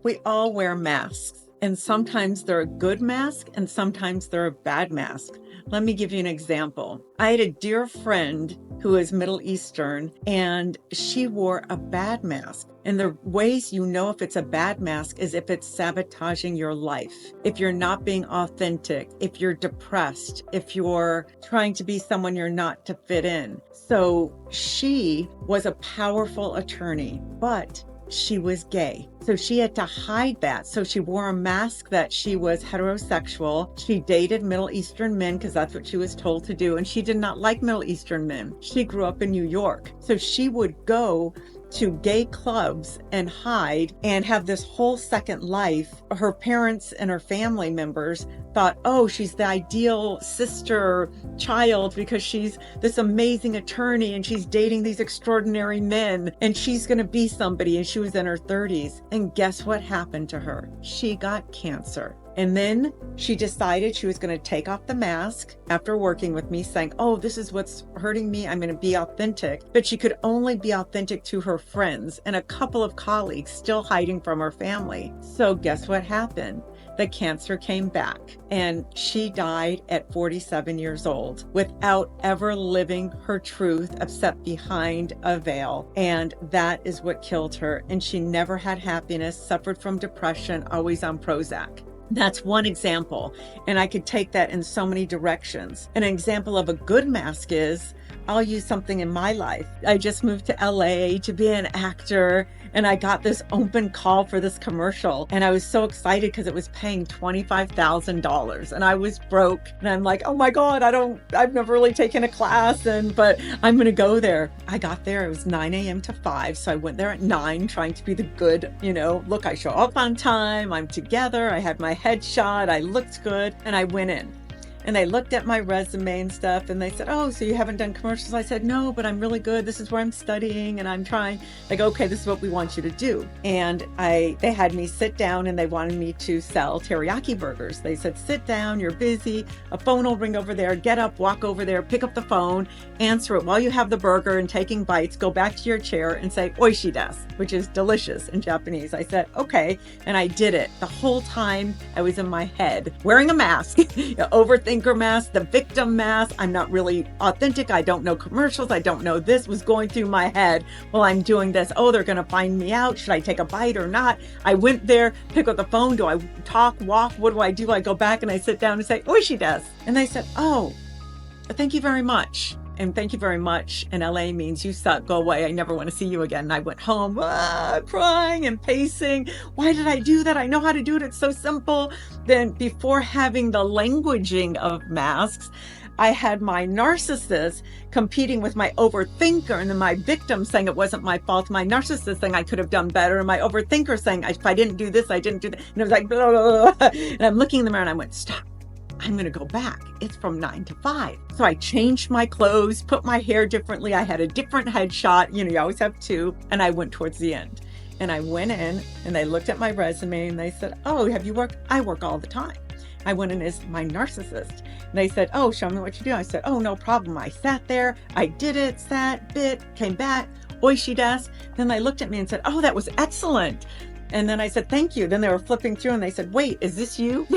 We all wear masks, and sometimes they're a good mask and sometimes they're a bad mask. Let me give you an example. I had a dear friend who is Middle Eastern, and she wore a bad mask. And the ways you know if it's a bad mask is if it's sabotaging your life, if you're not being authentic, if you're depressed, if you're trying to be someone you're not to fit in. So she was a powerful attorney, but she was gay. So she had to hide that. So she wore a mask that she was heterosexual. She dated Middle Eastern men because that's what she was told to do. And she did not like Middle Eastern men. She grew up in New York. So she would go to gay clubs and hide and have this whole second life. Her parents and her family members thought, oh, she's the ideal sister child because she's this amazing attorney and she's dating these extraordinary men and she's going to be somebody. And she was in her 30s. And guess what happened to her? She got cancer. And then she decided she was going to take off the mask after working with me, saying, oh, this is what's hurting me. I'm going to be authentic. But she could only be authentic to her friends and a couple of colleagues, still hiding from her family. So guess what happened? The cancer came back and she died at 47 years old without ever living her truth except behind a veil. And that is what killed her. And she never had happiness, suffered from depression, always on Prozac. That's one example. And I could take that in so many directions. An example of a good mask is, I'll use something in my life. I just moved to LA to be an actor, and I got this open call for this commercial. And I was so excited because it was paying $25,000 and I was broke. And I'm like, oh my God, I've never really taken a class, but I'm going to go there. I got there. It was 9 a.m. to 5. So I went there at 9, trying to be the good, look, I show up on time. I'm together. I had my headshot. I looked good. And I went in. And they looked at my resume and stuff and they said, oh, so you haven't done commercials? I said, no, but I'm really good. This is where I'm studying and I'm trying. Like, okay, this is what we want you to do. And they had me sit down and they wanted me to sell teriyaki burgers. They said, sit down, you're busy. A phone will ring over there. Get up, walk over there, pick up the phone, answer it while you have the burger and taking bites. Go back to your chair and say, oishi desu, which is delicious in Japanese. I said, okay. And I did it. The whole time I was in my head wearing a mask, overthinking mask, the victim mask. I'm not really authentic. I don't know commercials. I don't know this was going through my head while I'm doing this. Oh, they're going to find me out. Should I take a bite or not? I went there, pick up the phone. Do I talk, walk? What do? I go back and I sit down and say, oishi desu. And they said, oh, thank you very much. And thank you very much in LA means you suck, go away. I never want to see you again. And I went home crying and pacing. Why did I do that? I know how to do it. It's so simple. Then before having the languaging of masks, I had my narcissist competing with my overthinker, and then my victim saying it wasn't my fault. My narcissist saying I could have done better. And my overthinker saying, if I didn't do this, I didn't do that. And it was like, blah, blah, blah. And I'm looking in the mirror and I went, stop. I'm going to go back. It's from 9 to 5. So I changed my clothes, put my hair differently. I had a different headshot. You always have two. And I went towards the end. And I went in and they looked at my resume and they said, oh, have you worked? I work all the time. I went in as my narcissist. And they said, oh, show me what you do. I said, oh, no problem. I sat there. I did it, sat, bit, came back. Oishi desu. Then they looked at me and said, oh, that was excellent. And then I said, thank you. Then they were flipping through and they said, wait, is this you?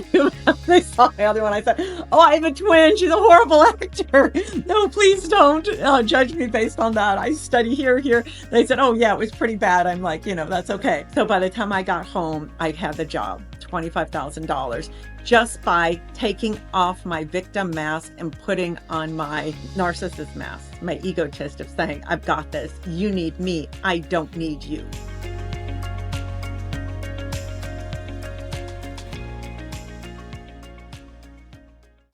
They saw the other one. I said, oh, I have a twin. She's a horrible actor. No, please don't judge me based on that. I study here. They said, oh, yeah, it was pretty bad. I'm like, that's okay. So by the time I got home, I had the job, $25,000, just by taking off my victim mask and putting on my narcissist mask, my egotist of saying, I've got this. You need me. I don't need you.